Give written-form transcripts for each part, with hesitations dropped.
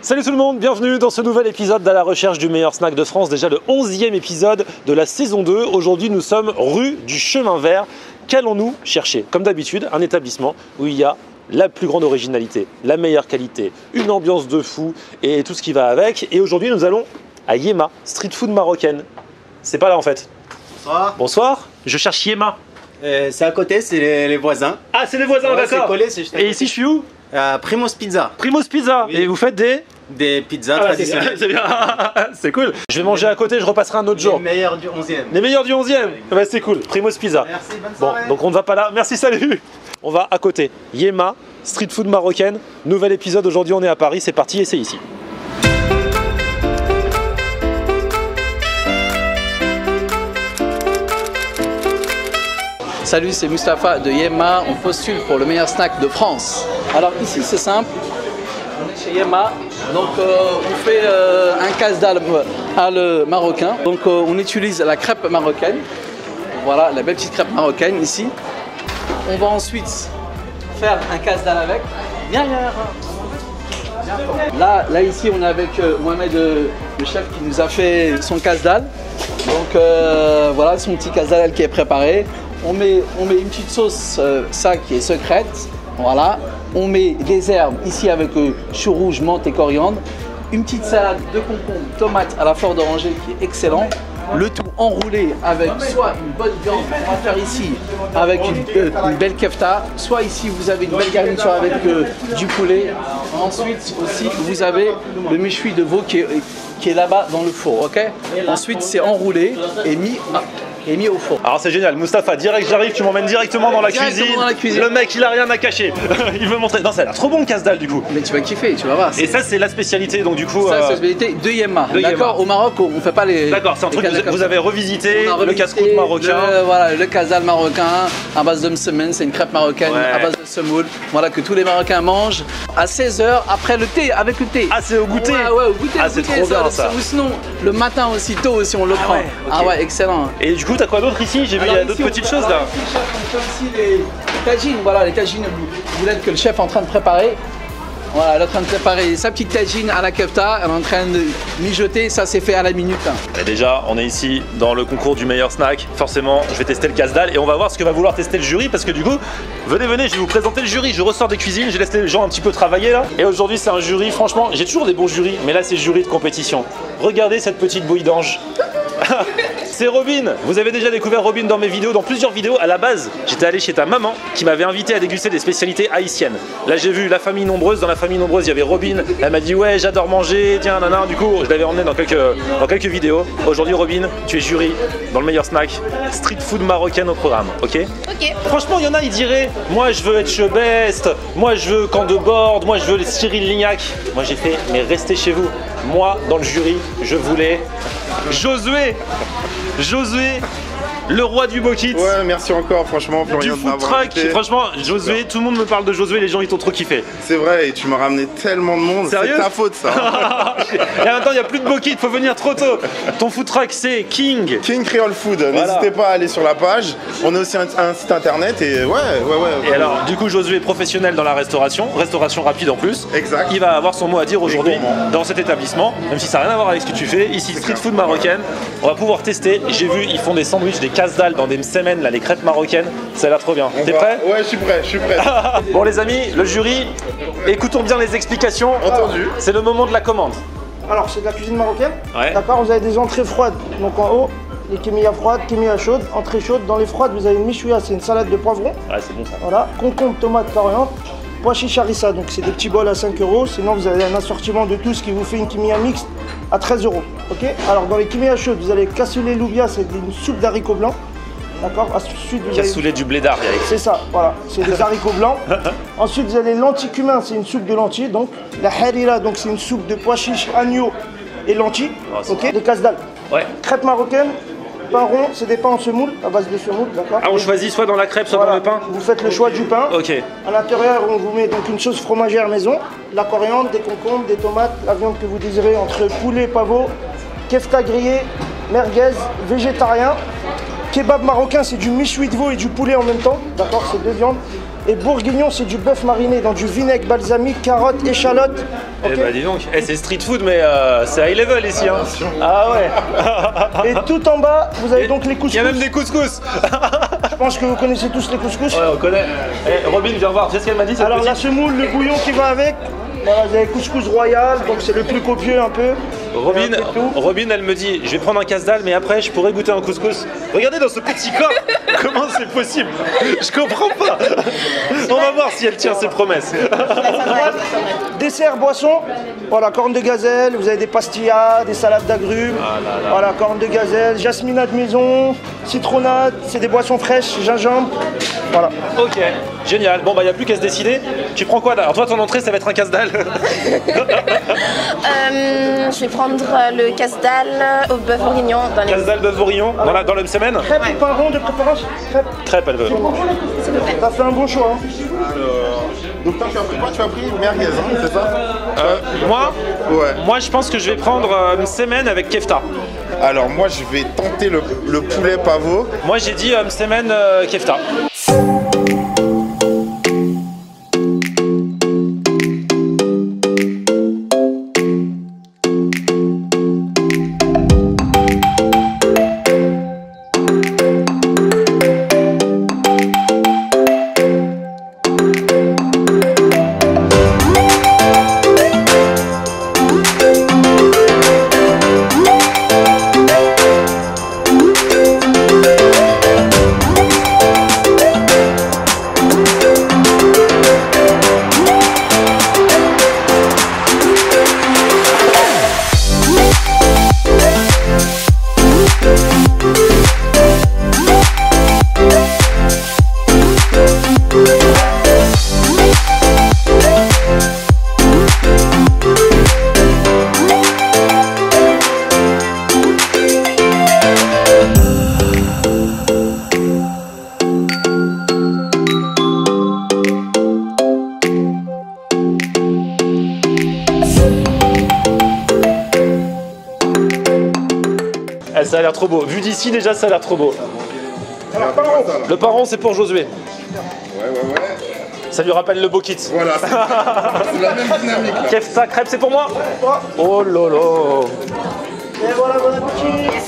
Salut tout le monde, bienvenue dans ce nouvel épisode d'À la recherche du meilleur snack de France, déjà le 11e épisode de la saison 2. Aujourd'hui nous sommes rue du Chemin Vert. Qu'allons-nous chercher? Comme d'habitude, un établissement où il y a la plus grande originalité, la meilleure qualité, une ambiance de fou et tout ce qui va avec. Et aujourd'hui nous allons à Yema, street food marocaine. C'est pas là en fait. Bonsoir. Bonsoir, je cherche Yema. C'est à côté, c'est les voisins. Ah c'est les voisins, Ouais, d'accord. c'est collé, c'est juste à Et côté. ici je suis où? Primo's Pizza. Primo's Pizza. Oui. Et vous faites Des pizzas Ah, c'est traditionnelles. c'est bien, c'est cool. Je vais manger à côté, je repasserai un autre Les jour. meilleurs du 11e. Les meilleurs du 11e. Bah, c'est cool, Primo's Pizza. Merci, bonne Bon, soirée. donc on ne va pas là. Merci, salut. On va à côté. Yema, street food marocaine. Nouvel épisode, aujourd'hui on est à Paris, c'est parti et c'est ici. Salut, c'est Mustapha de Yema. On postule pour le meilleur snack de France. Alors ici, c'est simple. On est chez Yema. Donc on fait un casse-dalle marocain. Donc on utilise la crêpe marocaine. Voilà, la belle petite crêpe marocaine ici. On va ensuite faire un casse-dalle avec. Viens. Là ici, on est avec Mohamed, le chef qui nous a fait son casse-dalle. Donc voilà, son petit casse-dalle qui est préparé. On met une petite sauce, ça qui est secrète, voilà. On met des herbes ici avec chou rouge, menthe et coriandre. Une petite salade de concombre, tomate à la fleur d'oranger qui est excellent. Le tout enroulé avec soit une bonne viande, on va faire ici avec une belle kefta, soit ici vous avez une belle garniture avec du poulet. Ensuite aussi vous avez le méchoui de veau qui est là-bas dans le four, ok. Ensuite c'est enroulé et mis au four. Alors c'est génial, Mustapha, direct j'arrive, tu m'emmènes directement dans la Directement cuisine. dans la cuisine. Le mec il a rien à cacher. Il veut montrer. Non, ça a l'air trop bon le casse-dalle du coup. Mais tu vas kiffer, tu vas voir. Et ça c'est la spécialité donc du coup. Ça, c'est la spécialité de Yema. de Yema. D'accord. Au Maroc, on fait pas les. D'accord, c'est un les truc que casse-dalles vous comme avez ça. revisité, On a le revisité casse-croûte marocain. Voilà, le casse-dalle marocain à base de msemen, c'est une crêpe marocaine Ouais. à base de semoule. Voilà, que tous les Marocains mangent à 16h après le thé, avec le thé. Ah c'est au goûter. Ouais, au goûter. Ah, au c'est goûter, trop bien, ça. Ou sinon, le matin aussi, tôt aussi, on le prend. ouais, ok. Ah ouais, excellent. Et du coup t'as quoi d'autre ici? J'ai vu il y a Alors d'autres ici, petites on- choses alors là. ici, chef, on fait aussi les tagines, voilà, les tagines boulettes que le chef est en train de préparer. Voilà, elle est en train de préparer sa petite tagine à la kefta, elle est en train de mijoter, ça c'est fait à la minute. Et déjà, on est ici dans le concours du meilleur snack. Forcément, je vais tester le casse-dalle et on va voir ce que va vouloir tester le jury parce que du coup, venez, je vais vous présenter le jury. Je ressors des cuisines, je laisse les gens un petit peu travailler là. Et aujourd'hui, c'est un jury, franchement, j'ai toujours des bons jurys, mais là, c'est jury de compétition. Regardez cette petite bouille d'ange. C'est Robin. Vous avez déjà découvert Robin dans mes vidéos, dans plusieurs vidéos. À la base, j'étais allé chez ta maman qui m'avait invité à déguster des spécialités haïtiennes. Là, j'ai vu la famille nombreuse. Dans la famille nombreuse, il y avait Robin. Elle m'a dit ouais, j'adore manger. Tiens, nanana. Du coup, je l'avais emmené dans quelques vidéos. Aujourd'hui, Robin, tu es jury dans le meilleur snack street food marocaine au programme. Ok. Ok. Franchement, il y en a, ils diraient moi je veux être Chebest, moi je veux Camp de Borde, moi je veux Cyril Lignac. Moi j'ai fait, mais restez chez vous. Moi, dans le jury, je voulais Josué, le roi du bokit. Ouais, merci encore, franchement, Du Florian, de food m'avoir truck, invité. franchement, Josué, tout le monde me parle de Josué, les gens ils t'ont trop kiffé. C'est vrai, et tu m'as ramené tellement de monde. Sérieux C'est ta faute, ça. Et en même temps, il n'y a plus de bokit, faut venir trop tôt. Ton food truck c'est King. King Creole Food, n'hésitez pas à aller sur la page. On a aussi un site internet et ouais. Et alors, du coup, Josué est professionnel dans la restauration rapide en plus. Exact. Il va avoir son mot à dire aujourd'hui gourmand. dans cet établissement, même si ça n'a rien à voir avec ce que tu fais. Ici, street food marocaine, on va pouvoir tester. J'ai vu, ils font des sandwichs, des casse-dalles dans des semaines, là, les crêpes marocaines. Ça a l'air trop bien. T'es prêt? Ouais, je suis prêt. Bon, les amis, le jury, écoutons bien les explications. Entendu. C'est le moment de la commande. Alors, c'est de la cuisine marocaine. Ouais. D'accord, vous avez des entrées froides. Donc en haut, les kémia froides, kémia chaudes. Entrée chaude. Dans les froides, vous avez une michouya, c'est une salade de poivrons. Ouais, c'est bon ça. Voilà. Concombre, tomate, coriandre. Pois chiches harissa, donc c'est des petits bols à 5 €. Sinon, vous avez un assortiment de tout ce qui vous fait une kémia mixte à 13 €. Ok. Alors, dans les kémia chaudes, vous avez cassoulet loubia, c'est une soupe d'haricots blancs. D'accord. Ensuite, vous avez... Cassoulet du blédard, il y a écrit. C'est ça, voilà, c'est des haricots blancs. Ensuite, vous avez lentilles cumin, c'est une soupe de lentilles. Donc, la harira, donc c'est une soupe de pois chiches, agneau et lentilles. Oh, c'est Ok, des casse-dalles. Ouais. Crêpes marocaines, pain rond, c'est des pains en semoule, à base de semoule, d'accord. Ah, on choisit soit dans la crêpe, soit Voilà, dans le pain. vous faites le choix du pain. Ok. À l'intérieur, on vous met donc une sauce fromagère maison, de la coriandre, des concombres, des tomates, la viande que vous désirez entre poulet, pavot, kefta grillé, merguez, végétarien. Kebab marocain, c'est du méchoui de veau et du poulet en même temps, d'accord, c'est deux viandes. Et bourguignon, c'est du bœuf mariné dans du vinaigre balsamique, carottes, échalotes. Eh bah dis donc, c'est street food mais c'est high level ici hein. Ah ouais. Et tout en bas, vous avez donc les couscous. Il y a même des couscous. Je pense que vous connaissez tous les couscous. Ouais, on connaît. Eh, Robin, viens voir, tu sais ce qu'elle m'a dit cette Alors petite la semoule, le bouillon qui va avec. Voilà, vous avez couscous royal, donc c'est le plus copieux un peu. Robin, elle me dit, je vais prendre un casse-dalle, mais après, je pourrais goûter un couscous. Regardez dans ce petit corps, comment c'est possible? Je comprends pas. On va voir si elle tient ses promesses. Dessert, boisson, voilà, cornes de gazelle, vous avez des pastillas, des salades d'agrumes, voilà, cornes de gazelle, jasminade maison, citronnade, c'est des boissons fraîches, gingembre, voilà. Ok, génial. Bon, bah, il n'y a plus qu'à se décider. Tu prends quoi là? Alors, toi, ton entrée, ça va être un casse-dalle. Je vais prendre le casse-dalle au bœuf bourguignon dans les... Casse-dalle, bœuf bourguignon, dans le même semaine? Crêpes ou pain rond de préférence? Crêpe, elle veut. T'as fait un bon choix. Hein. Donc toi, tu as pris quoi? Tu as pris merguez, hein, c'est ça? Moi, je pense que je vais prendre une semaine avec kefta. Alors moi, je vais tenter le poulet pavot. Moi, j'ai dit une semaine kefta. Ça a l'air trop beau. Vu d'ici, déjà, ça a l'air trop beau. Le pain rond, c'est pour Josué. Ouais. Ça lui rappelle le beau kit. Voilà, c'est la même dynamique là. Kefta, crêpe, c'est pour moi. Oh lolo. Et voilà, bon appétit.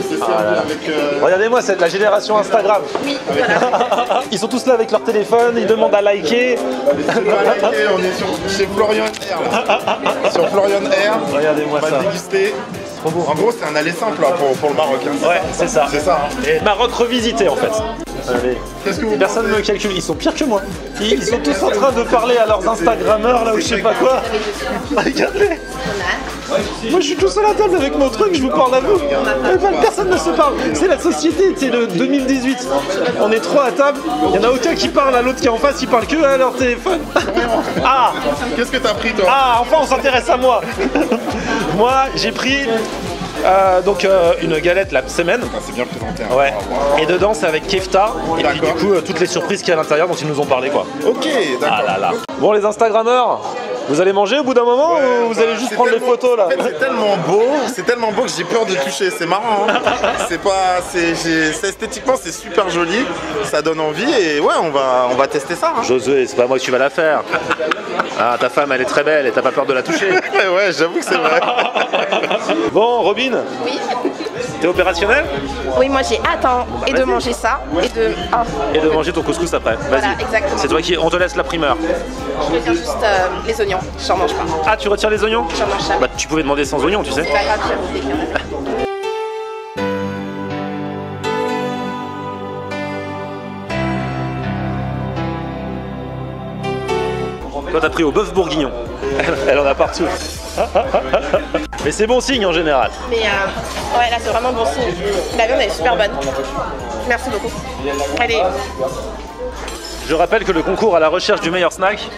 C'est servi avec... Regardez-moi, c'est de la génération Instagram. Ils sont tous là avec leur téléphone, ils demandent à liker. on est chez Florian Air là. Sur Florian Air. Regardez-moi on va ça. déguster. En gros, c'est un aller simple là, pour le Maroc. Hein. Ouais, c'est ça. C'est ça. Hein. Et Maroc revisité en fait. Allez. Qu'est-ce que vous Personne ne me calcule, ils sont pires que moi. Ils sont tous en train de parler à leurs Instagrammeurs là ou je sais pas quoi. Regardez. Moi je suis tout seul à table avec mon truc, je vous parle à vous. Personne ne se parle. C'est la société, c'est le 2018. On est trois à table, il n'y en a aucun qui parle à l'autre qui est en face, il parle que à leur téléphone. Ah. Qu'est-ce que t'as pris toi? Ah, enfin on s'intéresse à moi. Moi j'ai pris une galette la semaine. Ah, c'est bien présenté. Hein. Ouais. Et dedans c'est avec kefta et puis du coup toutes les surprises qu'il y a à l'intérieur dont ils nous ont parlé quoi. Ok, d'accord. Ah là là. Bon les Instagrammeurs, vous allez manger au bout d'un moment ou vous allez juste prendre les photos là? En fait, c'est tellement beau que j'ai peur de toucher. C'est marrant. Hein. Esthétiquement c'est super joli, ça donne envie et ouais on va tester ça. Hein. Josué, c'est pas moi que tu vas la faire. Ah ta femme elle est très belle et t'as pas peur de la toucher. Ouais, j'avoue que c'est vrai. Bon Robin. Oui. T'es opérationnel? Oui, moi j'ai hâte hein, et de manger ça et de manger ton couscous après. Vas-y. Voilà, exactement. C'est toi qui. On te laisse la primeur. Je retire juste les oignons, j'en mange pas. Ah tu retires les oignons? J'en mange jamais. Bah tu pouvais demander sans oignons tu sais. C'est pas grave, j'ai oublié. Toi t'as pris au bœuf bourguignon. Elle en a partout. Mais c'est bon signe en général. Mais ouais là c'est vraiment bon signe. La viande elle est super bonne. Merci beaucoup. Allez. Je rappelle que le concours à la recherche du meilleur snack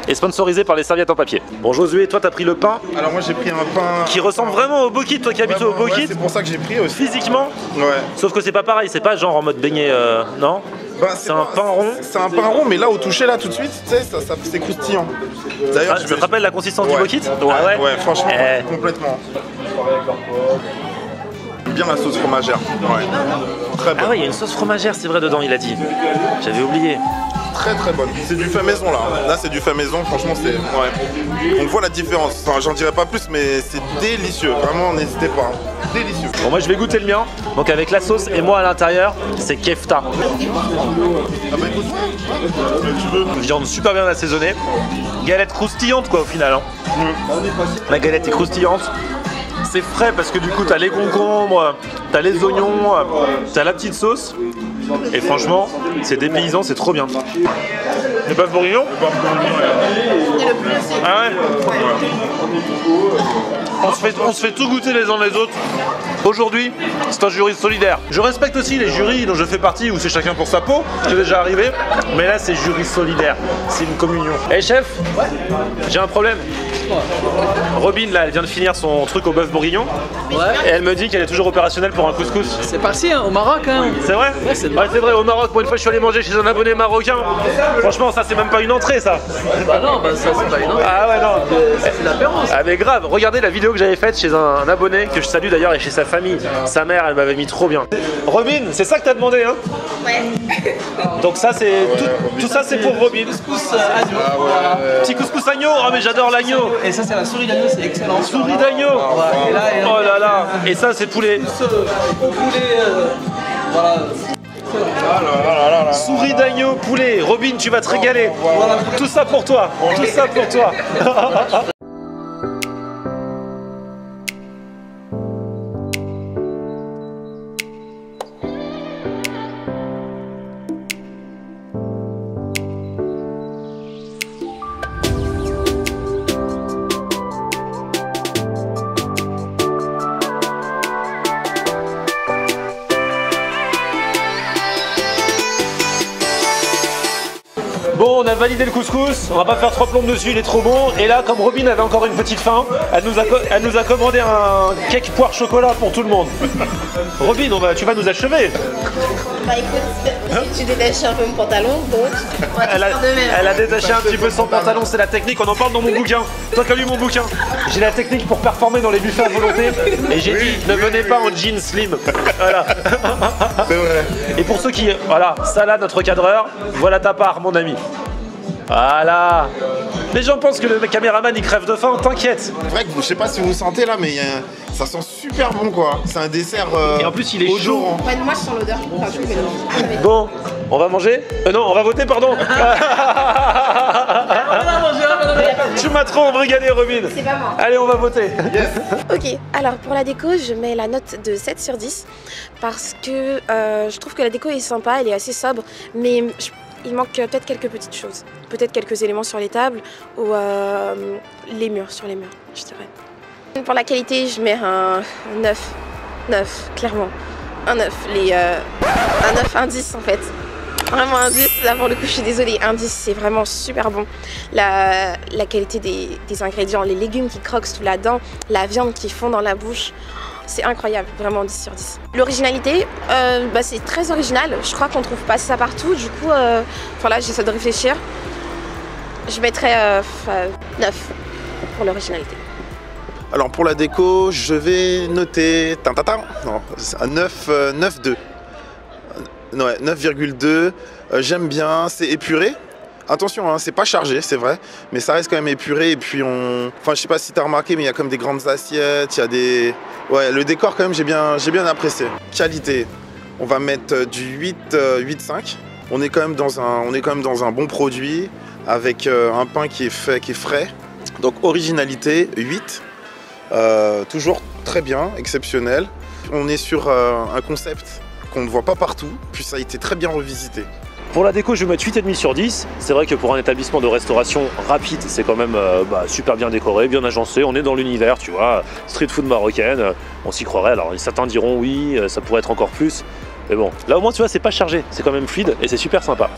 est sponsorisé par les serviettes en papier. Bon Josué, toi t'as pris le pain. Alors moi j'ai pris un pain qui ressemble vraiment au bokit, toi qui habites au bokit. Ouais, c'est pour ça que j'ai pris aussi. Physiquement. Ouais. Sauf que c'est pas pareil, c'est pas genre en mode beignet, non. Ben, c'est un pain rond. C'est un pain rond, mais là au toucher là tout de suite, tu sais, c'est croustillant. D'ailleurs, tu te rappelles la consistance du bokit? Ouais, franchement, complètement. bien la sauce fromagère. Ouais. Très bonne. Ah ouais, il y a une sauce fromagère, c'est vrai, dedans, il a dit. J'avais oublié. Très très bonne. C'est du fait maison là. Là c'est du fait maison, franchement c'est. Ouais. On voit la différence. Enfin, j'en dirai pas plus, mais c'est délicieux. Vraiment, n'hésitez pas. Délicieux. Bon, moi je vais goûter le mien. Donc avec la sauce et moi à l'intérieur, c'est kefta. Ah bah écoute, tu veux. Viande super bien assaisonnée. Galette croustillante quoi au final. Hein. La galette est croustillante. C'est frais parce que du coup t'as les concombres, t'as les oignons, t'as la petite sauce. Et franchement, c'est dépaysant, c'est trop bien. Le bœuf bourguignon ? Ah ouais. On se fait tout goûter les uns les autres. Aujourd'hui, c'est un jury solidaire. Je respecte aussi les jurys dont je fais partie où c'est chacun pour sa peau, c'est déjà arrivé. Mais là, c'est jury solidaire. C'est une communion. Eh chef, j'ai un problème. Robin, là, elle vient de finir son truc au bœuf bourguignon. Ouais. Et elle me dit qu'elle est toujours opérationnelle pour un couscous. C'est parti, hein, au Maroc. Hein. C'est vrai? Ouais, c'est vrai, au Maroc, pour une fois, je suis allé manger chez un abonné marocain. Franchement, ça, c'est même pas une entrée, ça. Bah non, bah ça c'est pas une entrée. Ah ouais, non. C'est l'apérance. Ah mais grave, regardez la vidéo que j'avais faite chez un abonné que je salue d'ailleurs et chez sa famille. Sa mère, elle m'avait mis trop bien. Robin, c'est ça que t'as demandé, hein? Ouais. Donc ça, c'est tout ça, c'est pour Robin. Couscous agneau. Petit couscous agneau. Ah mais j'adore l'agneau. Et ça c'est la souris d'agneau, c'est excellent. Souris d'agneau. Ouais, et là, Oh là là. Et ça, c'est poulet. au poulet, voilà. Souris d'agneau, poulet. Robin, tu vas te régaler. Tout ça pour toi. Tout ça pour toi. Bon, on a validé le couscous, on va pas faire 3 plombes dessus, il est trop bon. Et là, comme Robin avait encore une petite faim, elle nous a commandé un cake poire chocolat pour tout le monde. Robin, tu vas nous achever. Bah écoute, tu détaches un peu mon pantalon, donc on va tout faire de même. Elle a détaché un petit peu son pantalon, c'est la technique, on en parle dans mon bouquin. Toi qui as lu mon bouquin. J'ai la technique pour performer dans les buffets à volonté. Et j'ai dit, ne venez pas en jean slim. Voilà. C'est vrai. Et pour ceux qui... Voilà, ça là, notre cadreur, voilà ta part, mon ami. Voilà. Les gens pensent que le caméraman il crève de faim, t'inquiète. C'est vrai que je sais pas si vous sentez là, mais ça sent super bon quoi. C'est un dessert. Et en plus, il est chaud. Ouais, moi je sens l'odeur. Enfin, je trouve que Bon, on va manger non, on va voter, pardon. Tu m'as trop embrigadé, Robin. C'est pas moi. Allez, on va voter. Ok, alors pour la déco, je mets la note de 7 sur 10 parce que je trouve que la déco est sympa, elle est assez sobre, mais il manque peut-être quelques petites choses. Peut-être quelques éléments sur les tables ou les murs, sur les murs, je dirais. Pour la qualité, je mets un 9. 9, clairement. Un 9. Un 9, un 10 en fait. Vraiment un 10, là pour le coup je suis désolée, un 10 c'est vraiment super bon. La qualité des ingrédients, les légumes qui croquent sous la dent, la viande qui fond dans la bouche, c'est incroyable, vraiment 10 sur 10. L'originalité, c'est très original, je crois qu'on trouve pas ça partout, du coup, là j'essaie de réfléchir. Je mettrais 9 pour l'originalité. Alors pour la déco, je vais noter non, un 9,2. Ouais, 9,2. J'aime bien, c'est épuré. Attention, hein, c'est pas chargé, c'est vrai, mais ça reste quand même épuré. Et puis enfin, je sais pas si t'as remarqué, mais il y a comme des grandes assiettes, il y a des... Ouais, le décor quand même, j'ai bien apprécié. Qualité, on va mettre du 8,5. On est quand même dans un bon produit avec un pain qui est frais. Donc originalité 8. Toujours très bien, exceptionnel. On est sur un concept qu'on ne voit pas partout, puis ça a été très bien revisité. Pour la déco, je vais mettre 8,5 sur 10. C'est vrai que pour un établissement de restauration rapide, c'est quand même super bien décoré, bien agencé. On est dans l'univers, tu vois, street food marocaine, on s'y croirait. Alors certains diront oui, ça pourrait être encore plus. Mais bon, là au moins tu vois, c'est pas chargé, c'est quand même fluide et c'est super sympa.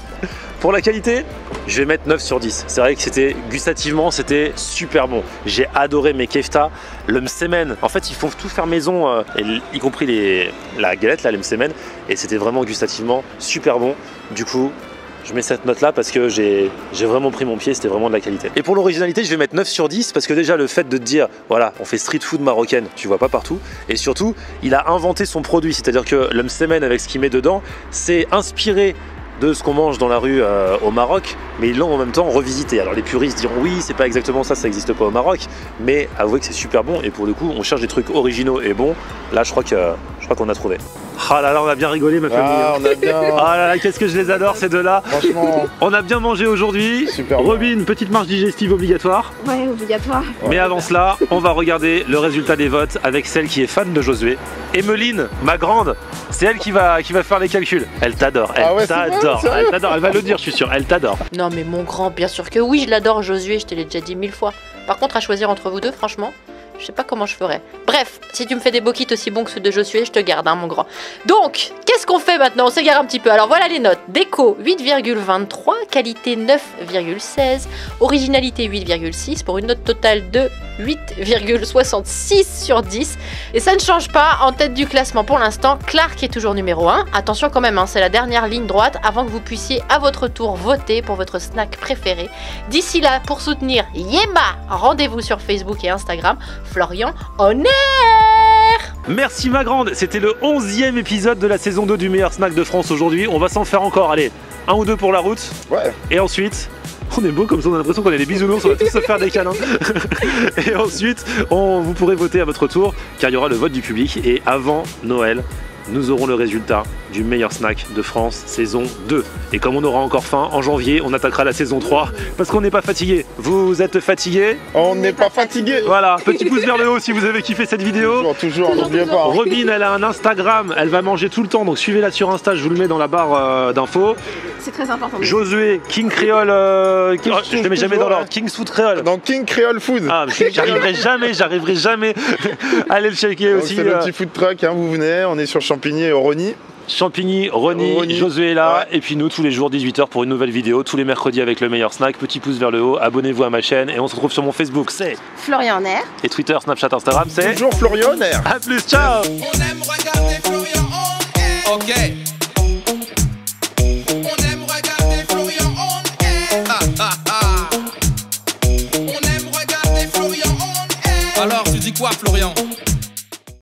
Pour la qualité, je vais mettre 9 sur 10. C'est vrai que gustativement, c'était super bon. J'ai adoré mes kefta, le msemen. En fait, ils font tout faire maison, y compris la galette, là, le msemen. Et c'était vraiment gustativement super bon. Du coup, je mets cette note là parce que j'ai vraiment pris mon pied, c'était vraiment de la qualité. Et pour l'originalité, je vais mettre 9 sur 10 parce que déjà le fait de te dire, voilà, on fait street food marocaine, tu vois pas partout. Et surtout, il a inventé son produit, c'est-à-dire que l'msemen avec ce qu'il met dedans, c'est inspiré de ce qu'on mange dans la rue au Maroc, mais ils l'ont en même temps revisité. Alors les puristes diront oui, c'est pas exactement ça, ça n'existe pas au Maroc, mais avouez que c'est super bon et pour le coup, on cherche des trucs originaux et bons. Là, je crois qu'on a trouvé. Ah là là, on a bien rigolé, ma famille. Ah, on a bien. Ah là là, qu'est-ce que je les adore ces deux-là. Franchement. On a bien mangé aujourd'hui. Super. Robin, petite marche digestive obligatoire. Ouais, obligatoire. Mais avant cela, on va regarder le résultat des votes avec celle qui est fan de Josué. Emeline, ma grande, c'est elle qui va faire les calculs. Elle t'adore, elle Ah ouais, c'est t'adore, vrai, elle t'adore, elle va le dire, je suis sûr, elle t'adore. Non mais mon grand, bien sûr que oui, je l'adore Josué, je te l'ai déjà dit 1000 fois. Par contre, à choisir entre vous deux, franchement, je sais pas comment je ferais. Bref, si tu me fais des bokits aussi bons que ceux de Josué, je te garde, hein, mon grand. Donc, qu'est-ce qu'on fait maintenant? On s'égare un petit peu. Alors voilà les notes. Déco 8,23, qualité 9,16, originalité 8,6 pour une note totale de 8,66 sur 10. Et ça ne change pas en tête du classement pour l'instant. Clark est toujours numéro 1. Attention quand même, hein, c'est la dernière ligne droite avant que vous puissiez à votre tour voter pour votre snack préféré. D'ici là, pour soutenir Yema, rendez-vous sur Facebook et Instagram. Florian en air. Merci ma grande, c'était le 11e épisode de la saison 2 du meilleur snack de France aujourd'hui. On va s'en faire encore, allez, un ou deux pour la route. Ouais. Et ensuite, on est beau comme ça, on a l'impression qu'on est des bisounours, on va tous se faire des câlins. Et ensuite, vous pourrez voter à votre tour, car il y aura le vote du public. Et avant Noël, nous aurons le résultat du meilleur snack de France saison 2. Et comme on aura encore faim, en janvier, on attaquera la saison 3 parce qu'on n'est pas fatigué. Vous êtes fatigué? On n'est pas fatigué. Voilà, petit pouce vers le haut si vous avez kiffé cette vidéo. Toujours, n'oubliez pas. Robin, elle a un Instagram, elle va manger tout le temps, donc suivez-la sur Insta, je vous le mets dans la barre d'infos. C'est très important. Josué, King Creole, je ne le mets jamais dans l'ordre, King's Food Creole. Dans King Creole Food. Ah, j'arriverai jamais. Allez le checker Donc, aussi. c'est le petit food truck, hein, vous venez, on est sur Champigny et Rony. Champigny, Rony, Josué est là, et puis nous tous les jours 18h pour une nouvelle vidéo, tous les mercredis avec le meilleur snack, petit pouce vers le haut, abonnez-vous à ma chaîne et on se retrouve sur mon Facebook, c'est Florian en air. et Twitter, Snapchat, Instagram, c'est Toujours Florian en air. à plus, ciao. On aime regarder Florian en air. Ok. On aime regarder Florian en air. On aime regarder Florian en air. Alors tu dis quoi Florian?